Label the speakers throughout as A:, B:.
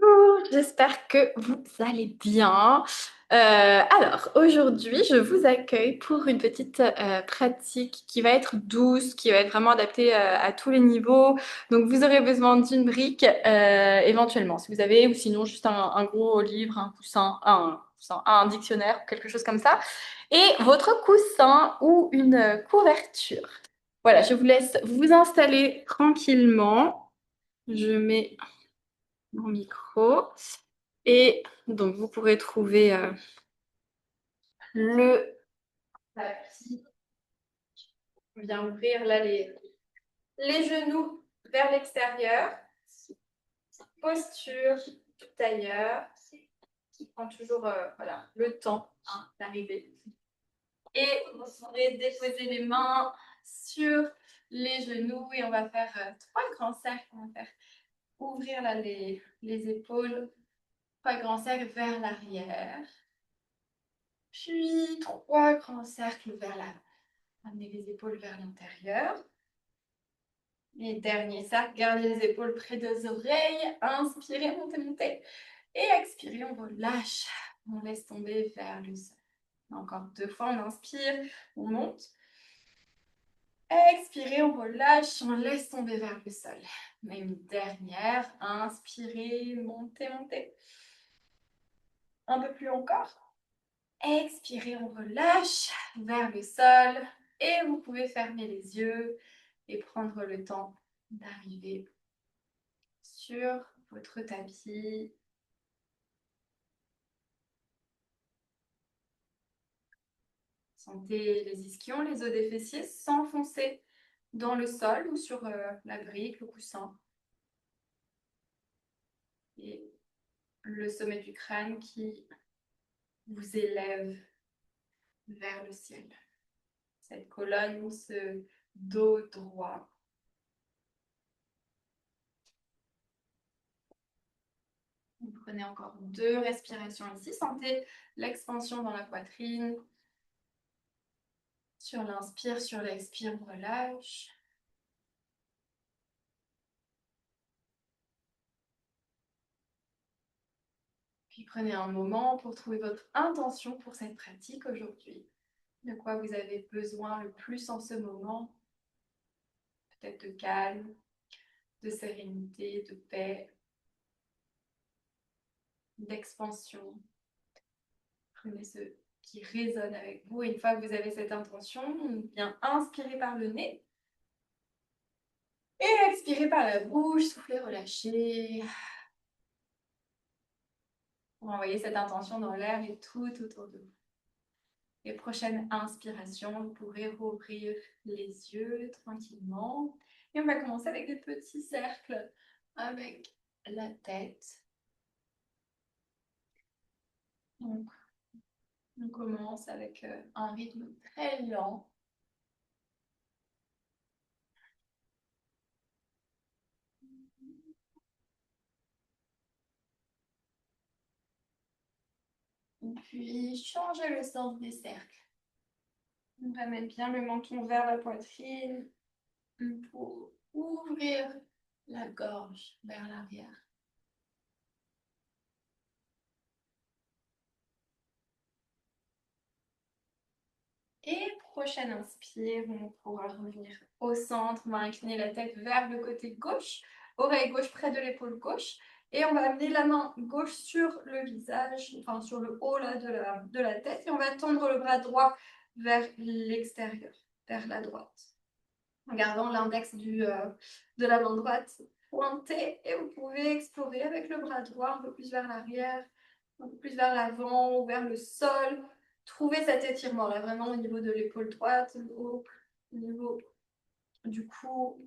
A: Bonjour, j'espère que vous allez bien. Alors, aujourd'hui, je vous accueille pour une petite pratique qui va être douce, qui va être vraiment adaptée à tous les niveaux. Donc, vous aurez besoin d'une brique, éventuellement, si vous avez, ou sinon juste un gros livre, un dictionnaire, quelque chose comme ça, et votre coussin ou une couverture. Voilà, je vous laisse vous installer tranquillement. Je mets mon micro. Et donc, vous pourrez trouver le tapis. Bien ouvrir là les genoux vers l'extérieur. Posture tailleur qui prend toujours voilà, le temps d'arriver. Et vous pourrez déposer les mains sur les genoux et on va faire trois grands cercles. On va faire ouvrir là les épaules. Trois grands cercles vers l'arrière. Puis trois grands cercles vers l'avant. Amenez les épaules vers l'intérieur. Et dernier cercle, gardez les épaules près des oreilles. Inspirez, montez, montez. Et expirez, on relâche. On laisse tomber vers le sol. Encore deux fois, on inspire, on monte. Expirez, on relâche, on laisse tomber vers le sol. Même dernière, inspirez, montez, montez. Un peu plus encore. Expirez, on relâche vers le sol. Et vous pouvez fermer les yeux et prendre le temps d'arriver sur votre tapis. Sentez les ischions, les os des fessiers s'enfoncer dans le sol ou sur la brique, le coussin. Et le sommet du crâne qui vous élève vers le ciel. Cette colonne, ce dos droit. Vous prenez encore deux respirations ici. Sentez l'expansion dans la poitrine. Sur l'inspire, sur l'expire, on relâche. Puis prenez un moment pour trouver votre intention pour cette pratique aujourd'hui. De quoi vous avez besoin le plus en ce moment. Peut-être de calme, de sérénité, de paix, d'expansion. Prenez ce qui résonne avec vous. Et une fois que vous avez cette intention, bien inspirez par le nez. Et expirez par la bouche, soufflez, relâchez. Pour envoyer cette intention dans l'air et tout autour de vous. Et prochaine inspiration, vous pourrez rouvrir les yeux tranquillement. Et on va commencer avec des petits cercles avec la tête. Donc, on commence avec un rythme très lent. Et puis, changez le sens des cercles. On ramène bien le menton vers la poitrine pour ouvrir la gorge vers l'arrière. Et prochaine inspire, on pourra revenir au centre. On va incliner la tête vers le côté gauche, oreille gauche près de l'épaule gauche. Et on va amener la main gauche sur le visage, enfin sur le haut là, de la tête. Et on va tendre le bras droit vers l'extérieur, vers la droite. En gardant l'index de la main droite pointé. Et vous pouvez explorer avec le bras droit un peu plus vers l'arrière, un peu plus vers l'avant ou vers le sol. Trouvez cet étirement là, vraiment au niveau de l'épaule droite, au niveau du cou.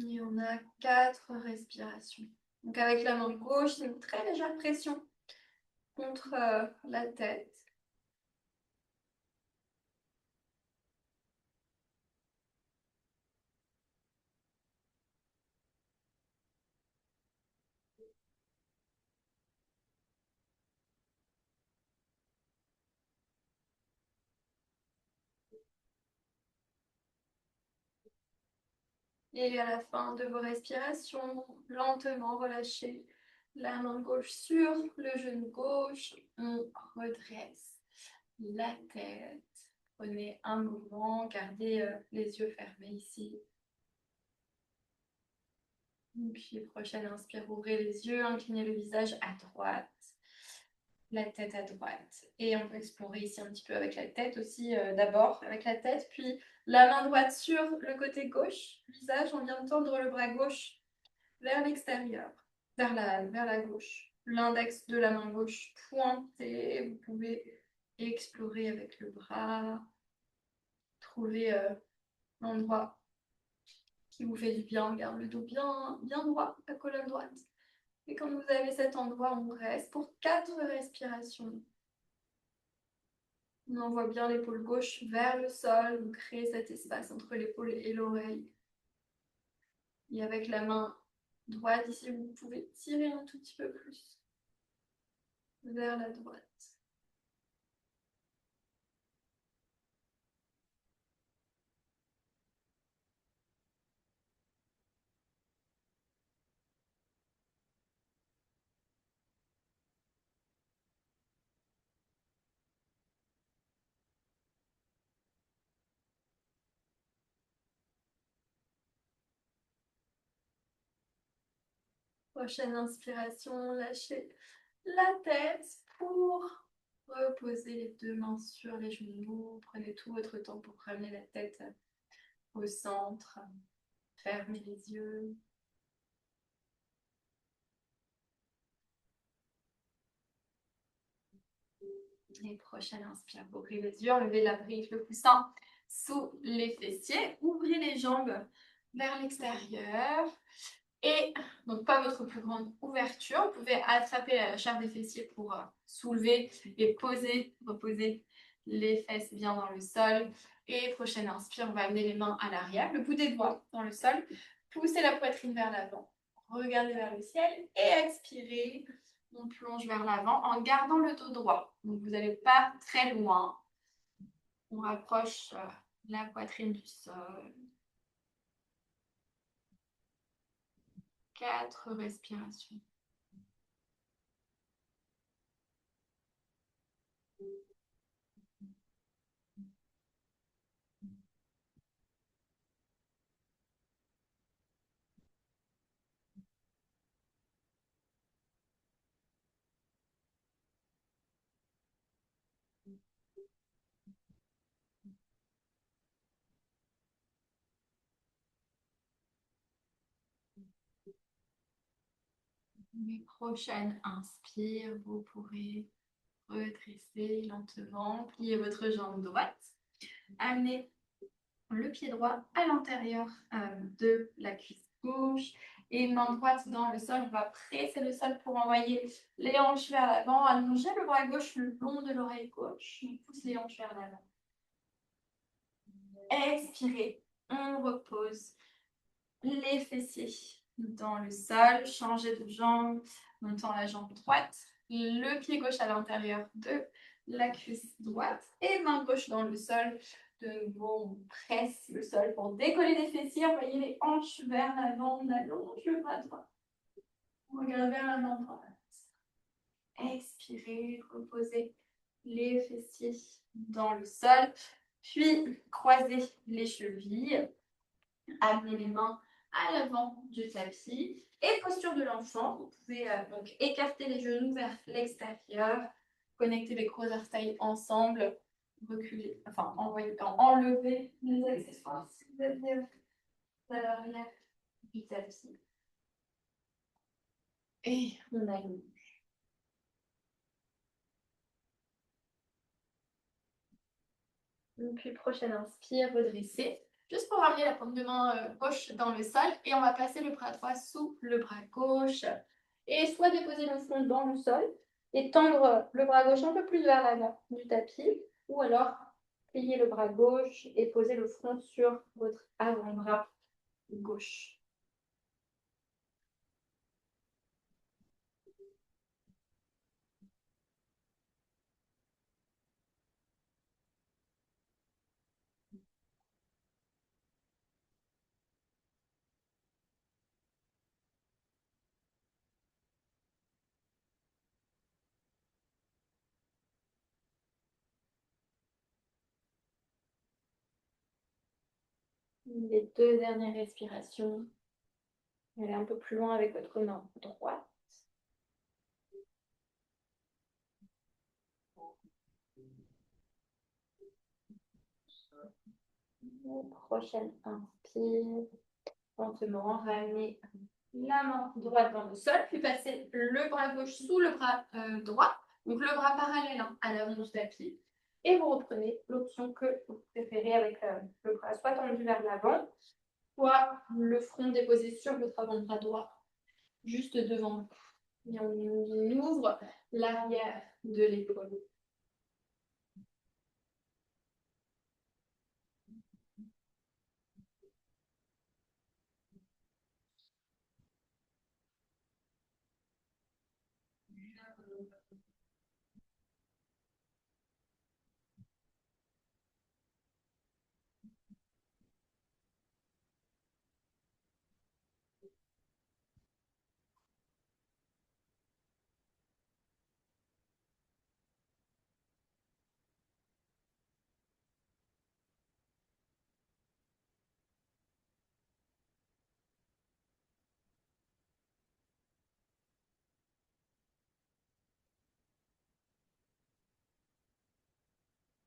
A: Et on a 4 respirations. Donc avec la main gauche, c'est une très légère pression contre la tête. Et à la fin de vos respirations, lentement relâchez la main gauche sur le genou gauche. On redresse la tête. Prenez un mouvement, gardez les yeux fermés ici. Puis prochaine inspire, ouvrez les yeux, inclinez le visage à droite, la tête à droite. Et on peut explorer ici un petit peu avec la tête aussi, d'abord avec la tête, puis la main droite sur le côté gauche, visage, on vient de tendre le bras gauche vers l'extérieur, vers la gauche. L'index de la main gauche pointé, vous pouvez explorer avec le bras, trouver l'endroit qui vous fait du bien, garde le dos bien, bien droit, la colonne droite. Et quand vous avez cet endroit, on reste pour 4 respirations. On envoie bien l'épaule gauche vers le sol, vous créez cet espace entre l'épaule et l'oreille. Et avec la main droite, ici, vous pouvez tirer un tout petit peu plus vers la droite. Prochaine inspiration, lâchez la tête pour reposer les deux mains sur les genoux. Prenez tout votre temps pour ramener la tête au centre. Fermez les yeux. Les prochaines inspire, ouvrez les yeux, levez la brique, le coussin sous les fessiers. Ouvrez les jambes vers l'extérieur. Et donc pas votre plus grande ouverture. Vous pouvez attraper la chair des fessiers pour soulever et reposer les fesses bien dans le sol. Et prochaine inspire, on va amener les mains à l'arrière, le bout des doigts dans le sol. Poussez la poitrine vers l'avant. Regardez vers le ciel et expirez. On plonge vers l'avant en gardant le dos droit. Donc vous n'allez pas très loin. On rapproche la poitrine du sol. 4 respirations. Les prochaines inspires, vous pourrez redresser lentement, plier votre jambe droite, amener le pied droit à l'intérieur de la cuisse gauche et main droite dans le sol. On va presser le sol pour envoyer les hanches vers l'avant, allonger le bras gauche le long de l'oreille gauche. On pousse les hanches vers l'avant. Expirez, on repose les fessiers dans le sol, changez de jambe, montant la jambe droite, le pied gauche à l'intérieur de la cuisse droite et main gauche dans le sol. De nouveau, on presse le sol pour décoller les fessiers, envoyer les hanches vers l'avant, on allonge le bras droit. On regarde vers la main droite. Expirez, reposez les fessiers dans le sol, puis croisez les chevilles, amenez les mains à l'avant du tapis. Et posture de l'enfant, vous pouvez donc écarter les genoux vers l'extérieur, connecter les gros orteils ensemble, reculer, enfin enlever les accessoires si vous avez à l'arrière du tapis. Et on allonge. Puis prochaine inspire, redresser. Juste pour ramener la paume de main gauche dans le sol. Et on va placer le bras droit sous le bras gauche. Et soit déposer le front dans le sol et tendre le bras gauche un peu plus vers l'avant du tapis. Ou alors plier le bras gauche et poser le front sur votre avant-bras gauche. Les 2 dernières respirations. Allez un peu plus loin avec votre main droite. Prochaine inspire. Lentement, ramenez la main droite dans le sol, puis passez le bras gauche sous le bras droit, donc le bras parallèle à l'avant du tapis. Et vous reprenez l'option que vous préférez avec le bras soit tendu vers l'avant, soit le front déposé sur votre avant-bras droit, juste devant vous. Et on ouvre l'arrière de l'épaule.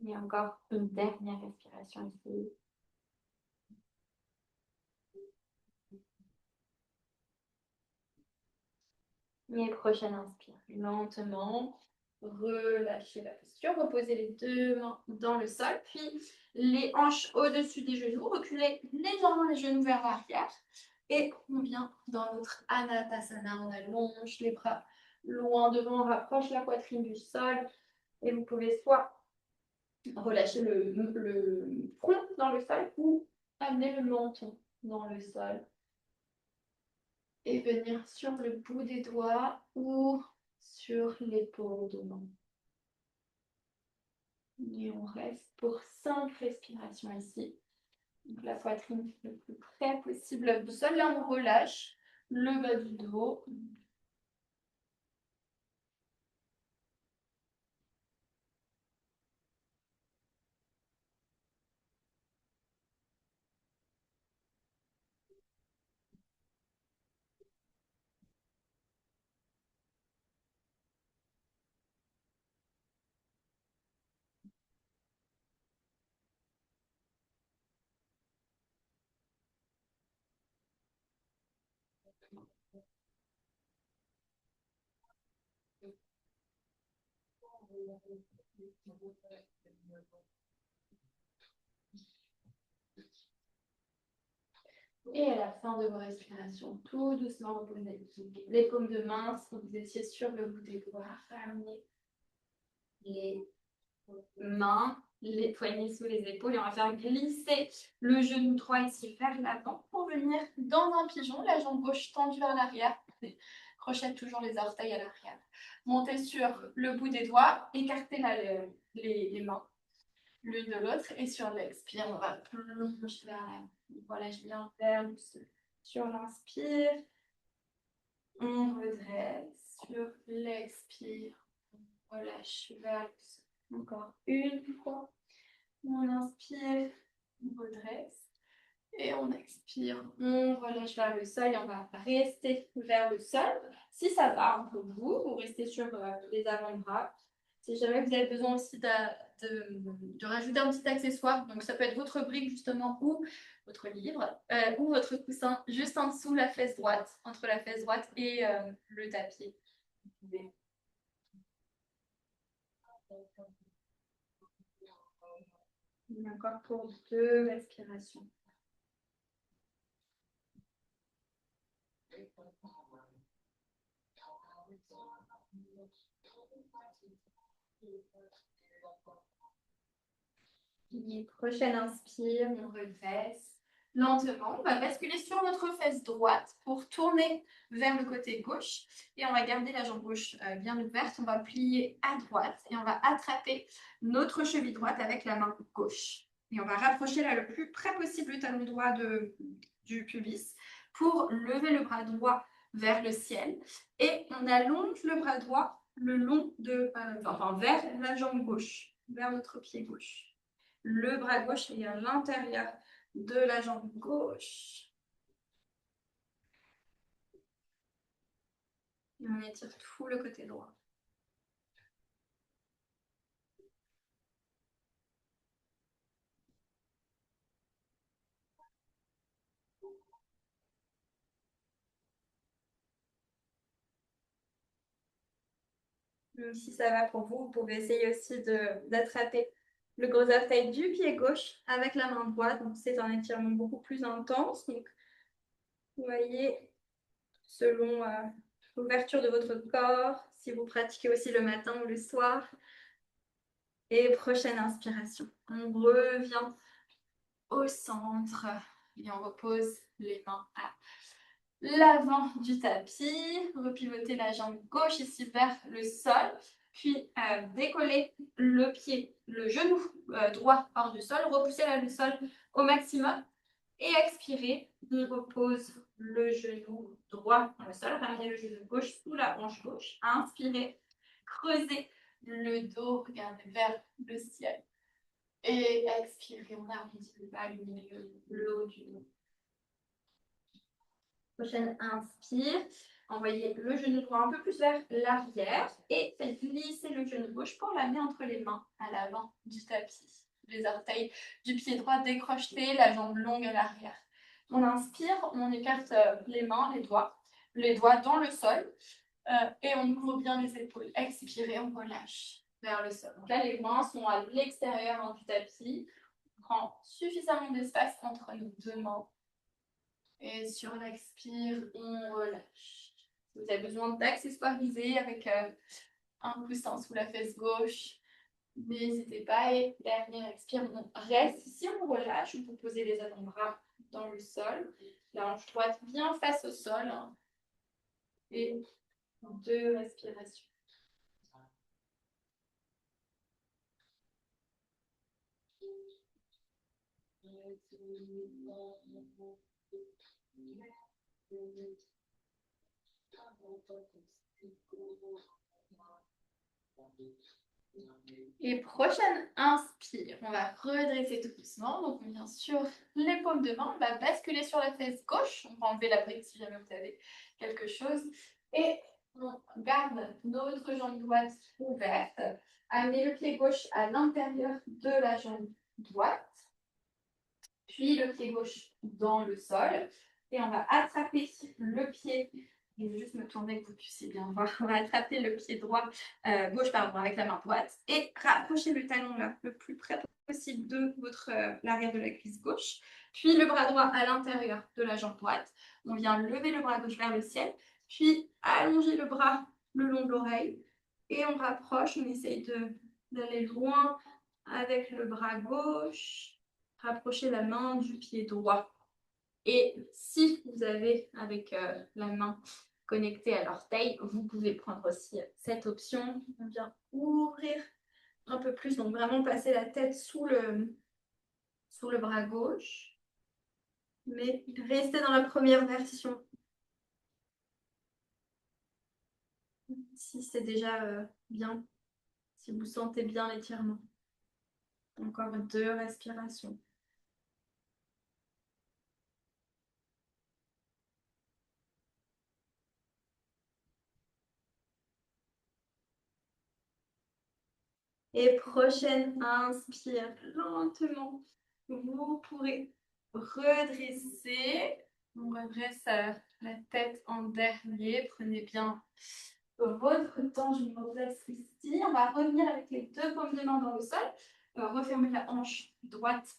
A: Et encore une dernière respiration ici. Et prochaine inspire. Lentement, relâchez la posture. Reposez les 2 mains dans le sol. Puis les hanches au-dessus des genoux. Reculez légèrement les genoux vers l'arrière. Et on vient dans notre Anatasana. On allonge les bras loin devant. On rapproche la poitrine du sol. Et vous pouvez soit relâcher le front dans le sol ou amener le menton dans le sol. Et venir sur le bout des doigts ou sur l'épaule de main. Et on reste pour 5 respirations ici. Donc la poitrine le plus près possible du sol. Là, on relâche le bas du dos. Et à la fin de vos respirations, tout doucement, reposez les paumes de main. Si vous étiez sur le bout des doigts, ramenez les mains, les poignets sous les épaules. Et on va faire glisser le genou droit ici vers l'avant pour venir dans un pigeon. La jambe gauche tendue vers l'arrière. Crochette toujours les orteils à l'arrière. Montez sur le bout des doigts. Écartez les mains l'une de l'autre. Et sur l'expire, on va plonger vers l'avant. Voilà, je viens vers le sol. Sur l'inspire, on redresse. Sur l'expire, on relâche vers le sol. Encore une fois. On inspire, on redresse. Et on expire, on relâche vers le sol et on va rester vers le sol. Si ça va pour vous, vous restez sur les avant-bras. Si jamais vous avez besoin aussi de rajouter un petit accessoire, donc ça peut être votre brique justement ou votre livre ou votre coussin juste en dessous la fesse droite, entre la fesse droite et le tapis. Vous pouvez. Encore pour 2 respirations. Et prochaine inspire, on redresse. Lentement, on va basculer sur notre fesse droite pour tourner vers le côté gauche. Et on va garder la jambe gauche bien ouverte. On va plier à droite et on va attraper notre cheville droite avec la main gauche. Et on va rapprocher là le plus près possible le talon droit du pubis pour lever le bras droit vers le ciel. Et on allonge le bras droit le long vers la jambe gauche, vers notre pied gauche. Le bras gauche est à l'intérieur de la jambe gauche. Et on étire tout le côté droit. Si ça va pour vous, vous pouvez essayer aussi d'attraper le gros orteil du pied gauche avec la main droite. Donc, c'est un étirement beaucoup plus intense. Donc, vous voyez, selon l'ouverture de votre corps, si vous pratiquez aussi le matin ou le soir. Et prochaine inspiration. On revient au centre et on repose les mains à l'avant du tapis. Repivotez la jambe gauche ici vers le sol. Puis décollez le pied, le genou droit hors du sol. Repoussez le sol au maximum. Et expirez. On repose le genou droit dans le sol. Ramenez le genou gauche sous la hanche gauche. Inspirez. Creusez le dos. Regardez vers le ciel. Et expirez. On arrondit le bas, le milieu, le haut du dos. Prochaine inspire. Envoyez le genou droit un peu plus vers l'arrière et faites glisser le genou gauche pour l'amener entre les mains à l'avant du tapis. Les orteils du pied droit décrochetés, la jambe longue à l'arrière. On inspire, on écarte les mains, les doigts dans le sol et on ouvre bien les épaules. Expirez, on relâche vers le sol. Donc là, les mains sont à l'extérieur du tapis. On prend suffisamment d'espace entre nos deux mains. Et sur l'expire, on relâche. Si vous avez besoin d'accessoiriser avec un coussin sous la fesse gauche, n'hésitez pas. Et dernière expire, on reste. Si on relâche, vous posez les avant-bras dans le sol. La hanche droite bien face au sol. Et 2 respirations. Et prochaine inspire, on va redresser tout doucement. Donc on vient sur les paumes de main, on va basculer sur la fesse gauche. On va enlever la brique si jamais vous avez quelque chose. Et on garde notre jambe droite ouverte. Amenez le pied gauche à l'intérieur de la jambe droite. Puis le pied gauche dans le sol. Et on va attraper le pied. Je vais juste me tourner que vous puissiez bien voir. On va attraper le pied droit, gauche pardon, avec la main droite et rapprocher le talon là, le plus près possible de l'arrière de la cuisse gauche. Puis le bras droit à l'intérieur de la jambe droite. On vient lever le bras gauche vers le ciel. Puis allonger le bras le long de l'oreille. Et on rapproche, on essaye d'aller loin avec le bras gauche. Rapprochez la main du pied droit. Et si vous avez avec la main connectée à l'orteil, vous pouvez prendre aussi cette option. On vient ouvrir un peu plus, donc vraiment passer la tête sous le bras gauche. Mais restez dans la première version. Si c'est déjà bien, si vous sentez bien l'étirement. Encore 2 respirations. Et prochaine inspire lentement. Vous pourrez redresser. On redresse la tête en dernier. Prenez bien votre temps. Je me redresse ici. On va revenir avec les 2 paumes de main dans le sol. Refermer la hanche droite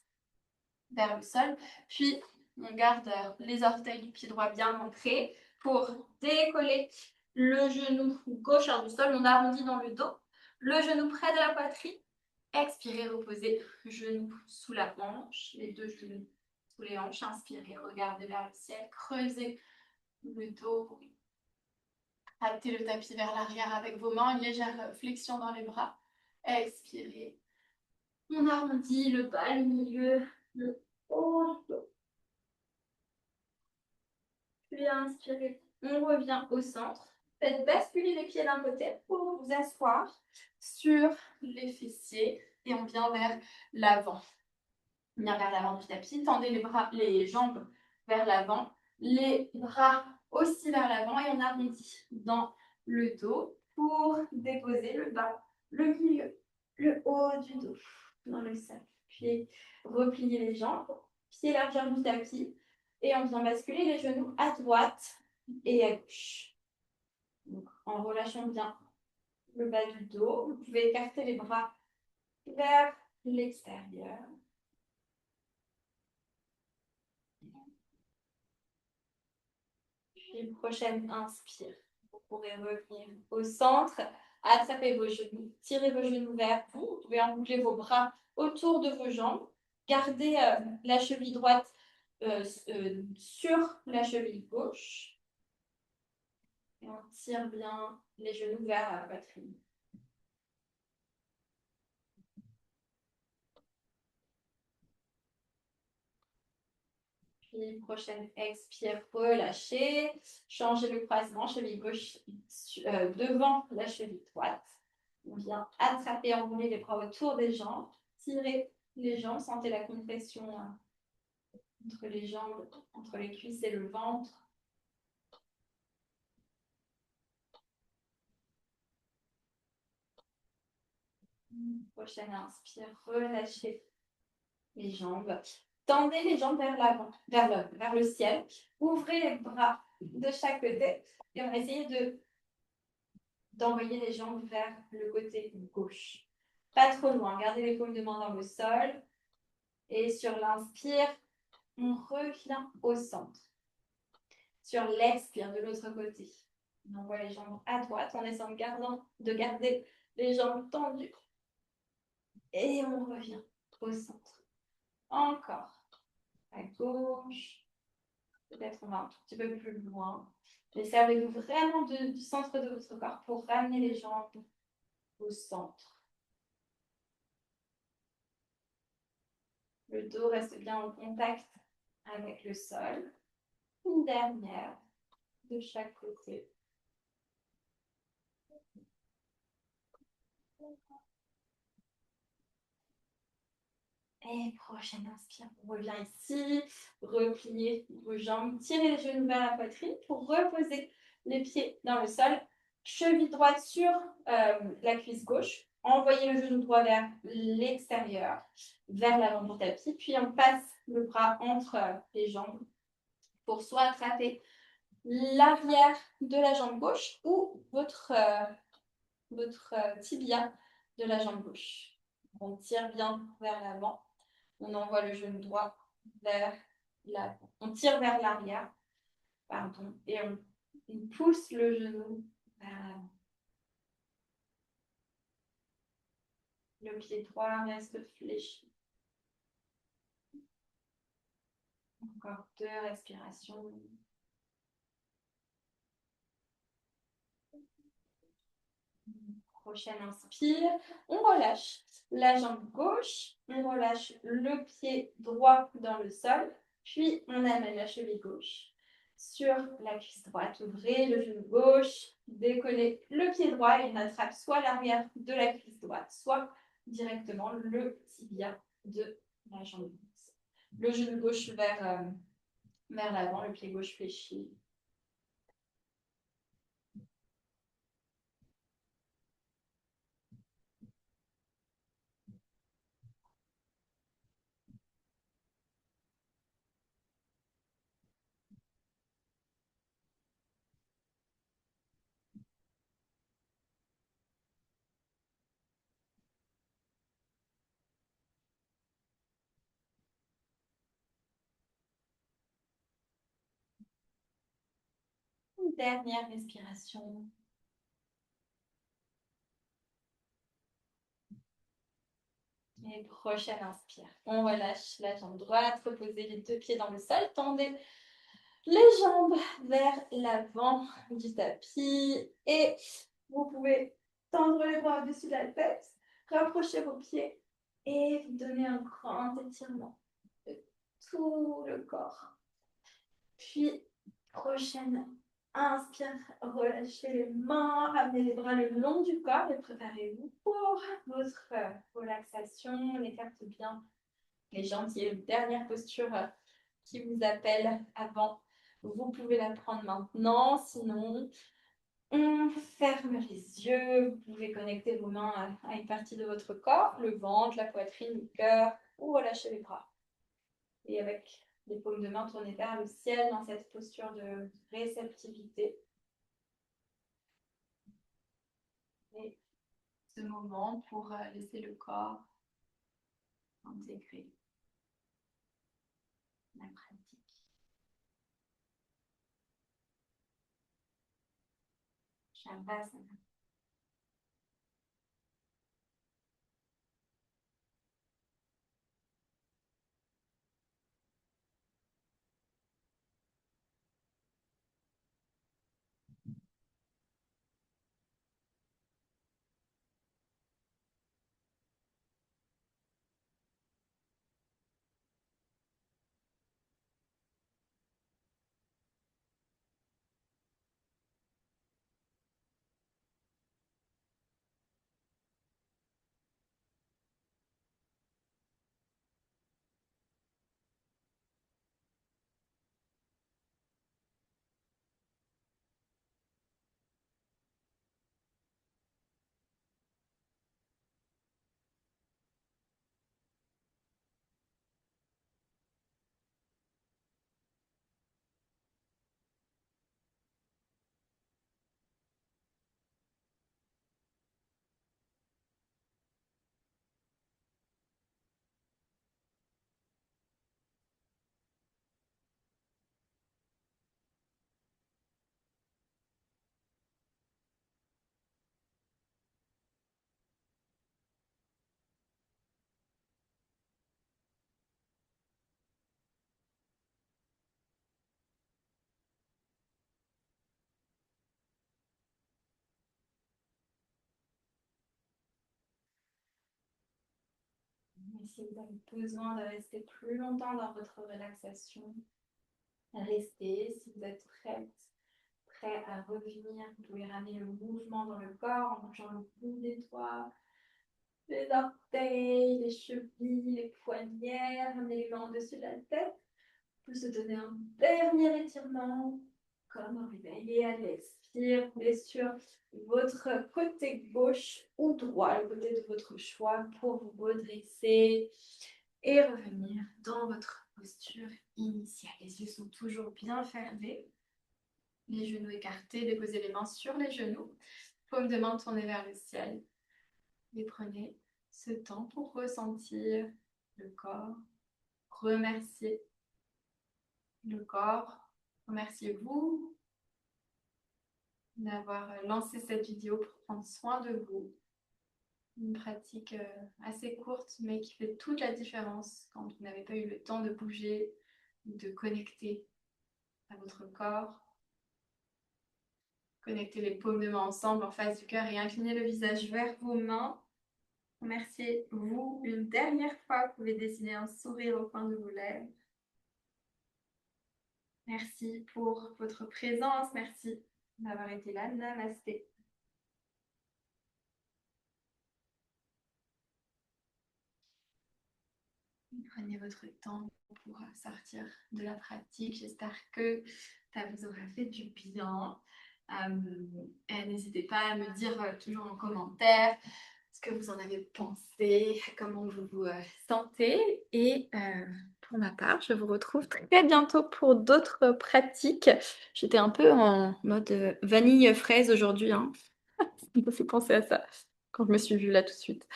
A: vers le sol. Puis, on garde les orteils du pied droit bien ancrés pour décoller le genou gauche hors du sol. On arrondit dans le dos. Le genou près de la poitrine. Expirez, reposez genou sous la hanche, les 2 genoux sous les hanches. Inspirez, regardez vers le ciel, creusez le dos. Hâtez le tapis vers l'arrière avec vos mains, une légère flexion dans les bras. Expirez. On arrondit le bas, le milieu, le haut du dos. Puis inspirez, on revient au centre. Faites basculer les pieds d'un côté pour vous asseoir sur les fessiers et on vient vers l'avant. Venir vers l'avant du tapis, tendez les bras, les jambes vers l'avant, les bras aussi vers l'avant et on arrondit dans le dos pour déposer le bas, le milieu, le haut du dos dans le sol. Puis repliez les jambes, pieds largeur du tapis et on vient basculer les genoux à droite et à gauche. Donc, en relâchant bien le bas du dos, vous pouvez écarter les bras vers l'extérieur. Puis prochaine inspire. Vous pourrez revenir au centre, attrapez vos genoux, tirez vos genoux vers vous. Vous pouvez enrouler vos bras autour de vos jambes. Gardez la cheville droite sur la cheville gauche. Et on tire bien les genoux vers la poitrine. Puis prochaine expire, relâchez. Changez le croisement, cheville gauche devant la cheville droite. On vient attraper, enrouler les bras autour des jambes. Tirez les jambes, sentez la compression entre les jambes, entre les cuisses et le ventre. Prochaine inspire, relâchez les jambes. Tendez les jambes vers l'avant, vers le ciel. Ouvrez les bras de chaque côté et on va essayer d'envoyer les jambes vers le côté gauche. Pas trop loin, gardez les paumes de main dans le sol. Et sur l'inspire, on revient au centre. Sur l'expire, de l'autre côté, on envoie les jambes à droite en essayant de garder les jambes tendues. Et on revient au centre. Encore. À gauche. Peut-être on va un tout petit peu plus loin. Mais servez-vous vraiment du centre de votre corps pour ramener les jambes au centre. Le dos reste bien en contact avec le sol. Une dernière de chaque côté. Et prochaine inspire, on revient ici, repliez vos jambes, tirez les genoux vers la poitrine pour reposer les pieds dans le sol. Cheville droite sur la cuisse gauche. Envoyez le genou droit vers l'extérieur, vers l'avant du tapis. Puis on passe le bras entre les jambes pour soit attraper l'arrière de la jambe gauche ou votre tibia de la jambe gauche. On tire bien vers l'avant. On envoie le genou droit vers l'avant. On tire vers l'arrière, pardon, et on pousse le genou vers l'avant. Le pied droit reste fléchi. Encore 2 respirations. Prochaine inspire, on relâche la jambe gauche, on relâche le pied droit dans le sol, puis on amène la cheville gauche sur la cuisse droite. Ouvrez le genou gauche, décollez le pied droit et on attrape soit l'arrière de la cuisse droite, soit directement le tibia de la jambe gauche. Le genou gauche vers l'avant, le pied gauche fléchi. Une dernière respiration. Et prochaine inspire. On relâche la jambe droite, reposez les 2 pieds dans le sol, tendez les jambes vers l'avant du tapis et vous pouvez tendre les bras au-dessus de la tête, rapprocher vos pieds et vous donner un grand étirement de tout le corps. Puis, prochaine inspire, relâchez les mains, ramenez les bras le long du corps et préparez-vous pour votre relaxation. On écarte bien les jambes. Il y a une dernière posture qui vous appelle avant. Vous pouvez la prendre maintenant. Sinon, on ferme les yeux. Vous pouvez connecter vos mains à une partie de votre corps, le ventre, la poitrine, le cœur, ou relâcher les bras. Et avec les paumes de main tournées vers le ciel dans cette posture de réceptivité. Et ce moment pour laisser le corps intégrer la pratique. Shavasana. Et si vous avez besoin de rester plus longtemps dans votre relaxation, restez. Si vous êtes prêt à revenir, vous pouvez ramener le mouvement dans le corps en bougeant le bout des doigts, les orteils, les chevilles, les poignets, ramenez les mains au-dessus de la tête. Vous pouvez se donner un dernier étirement, comme un réveil, à l'expire, vous sur votre côté gauche ou droit, le côté de votre choix, pour vous redresser et revenir dans votre posture initiale. Les yeux sont toujours bien fermés, les genoux écartés, déposez les mains sur les genoux, paume de main tournée vers le ciel. Et prenez ce temps pour ressentir le corps, remercier le corps, remerciez-vous d'avoir lancé cette vidéo pour prendre soin de vous. Une pratique assez courte, mais qui fait toute la différence quand vous n'avez pas eu le temps de bouger, de connecter à votre corps. Connectez les paumes de main ensemble en face du cœur et inclinez le visage vers vos mains. Remerciez-vous une dernière fois. Vous pouvez dessiner un sourire au coin de vos lèvres. Merci pour votre présence. Merci d'avoir été là. Namasté. Prenez votre temps pour sortir de la pratique. J'espère que ça vous aura fait du bien. N'hésitez pas à me dire toujours en commentaire ce que vous en avez pensé, comment vous vous sentez. Et pour ma part, je vous retrouve très bientôt pour d'autres pratiques. J'étais un peu en mode vanille fraise aujourd'hui, hein. Ça me fait penser à ça quand je me suis vue là tout de suite.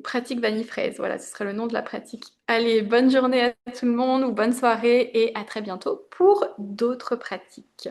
A: Pratique vanille fraise, voilà, ce serait le nom de la pratique. Allez, bonne journée à tout le monde ou bonne soirée et à très bientôt pour d'autres pratiques.